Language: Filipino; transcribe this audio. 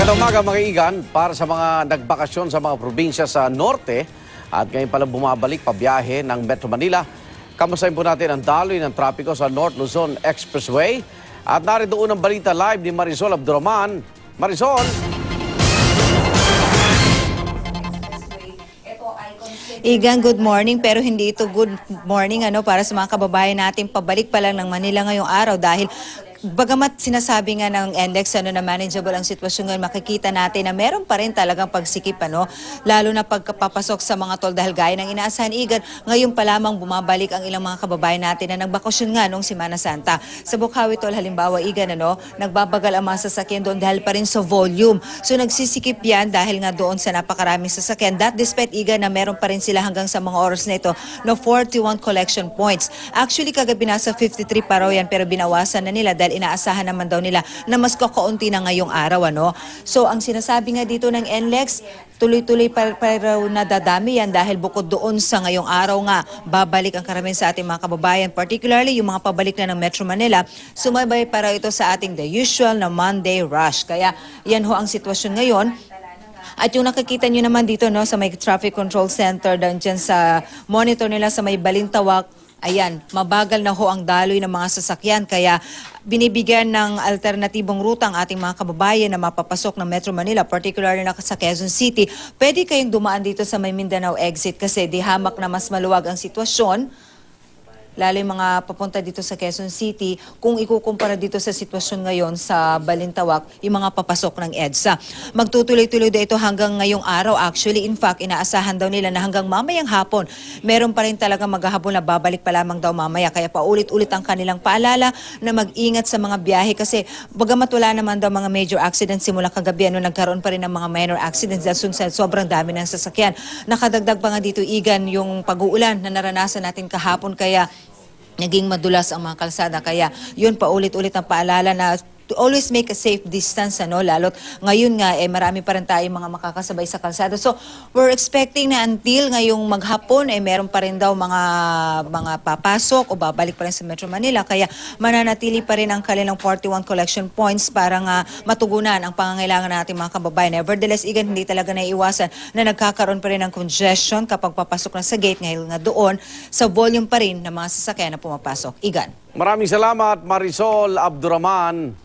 Magandang umaga mga igan para sa mga nagbakasyon sa mga probinsya sa norte at ngayon pala bumabalik pabiyahe ng Metro Manila. Kamustahin po natin ang daloy ng trapiko sa North Luzon Expressway at narito unang balita live ni Marisol Abduraman. Marisol! Igan, good morning, pero hindi ito good morning para sa mga kababayan natin. Pabalik pa lang ng Manila ngayong araw dahil bagamat sinasabi nga ng NLEX na manageable ang sitwasyon ngayon, makikita natin na meron pa rin talagang pagsikip, lalo na pagpapasok sa mga tol dahil gaya ng inaasahan, Igan, ngayon pa lamang bumabalik ang ilang mga kababayan natin na nagbakasyon nga noong Semana Santa. Sa Bukawi tol, halimbawa, Igan, nagbabagal ang mga sasakyan doon dahil pa rin sa volume. So nagsisikip yan dahil nga doon sa napakaraming sasakyan. That despite, Igan, na meron pa rin sila hanggang sa mga oras na ito no 41 collection points. Actually, kagabi nasa 53 pa raw yan pero binawasan na nila dahil inaasahan naman daw nila na mas kakaunti na ngayong araw. So ang sinasabi nga dito ng NLEX, tuloy-tuloy pa raw nadadami yan dahil bukod doon sa ngayong araw nga, babalik ang karamihan sa ating mga kababayan, particularly yung mga pabalik na ng Metro Manila, sumabay para ito sa ating the usual na Monday rush. Kaya yan ho ang sitwasyon ngayon. At yung nakikita nyo naman dito sa may traffic control center dyan sa monitor nila sa may Balintawak, ayan, mabagal na ho ang daloy ng mga sasakyan kaya binibigyan ng alternatibong ruta ang ating mga kababayan na mapapasok ng Metro Manila, particularly na sa Quezon City. Pwede kayong dumaan dito sa may Mindanao exit kasi di hamak na mas maluwag ang sitwasyon. Lalo yung mga papunta dito sa Quezon City, kung ikukumpara dito sa sitwasyon ngayon sa Balintawak, yung mga papasok ng EDSA. Magtutuloy-tuloy daw ito hanggang ngayong araw. Actually, in fact, inaasahan daw nila na hanggang mamayang hapon, meron pa rin talaga maghahabol na babalik pa lamang daw mamaya. Kaya paulit-ulit ang kanilang paalala na mag-ingat sa mga biyahe kasi bagamat wala naman daw mga major accidents simula kagabi, nagkaroon pa rin ng mga minor accidents dahil sobrang dami ng sasakyan. Nakadagdag pa nga dito, Igan, yung pag-uulan na naranasan natin kahapon kaya naging madulas ang mga kalsada. Kaya yun paulit-ulit ang paalala na to always make a safe distance, lalo't ngayon nga marami pa rin tayong mga makakasabay sa kalsada. So we're expecting na until ngayong maghapon meron pa rin daw mga papasok o babalik pa rin sa Metro Manila. Kaya mananatili pa rin ang kanilang 41 collection points para nga matugunan ang pangangailangan ng ating mga kababayan. Nevertheless, Igan, hindi talaga naiiwasan na nagkakaroon pa rin ng congestion kapag papasok na sa gate ngayon nga doon sa volume pa rin ng mga sasakyan na pumapasok. Igan. Maraming salamat, Marisol Abduraman.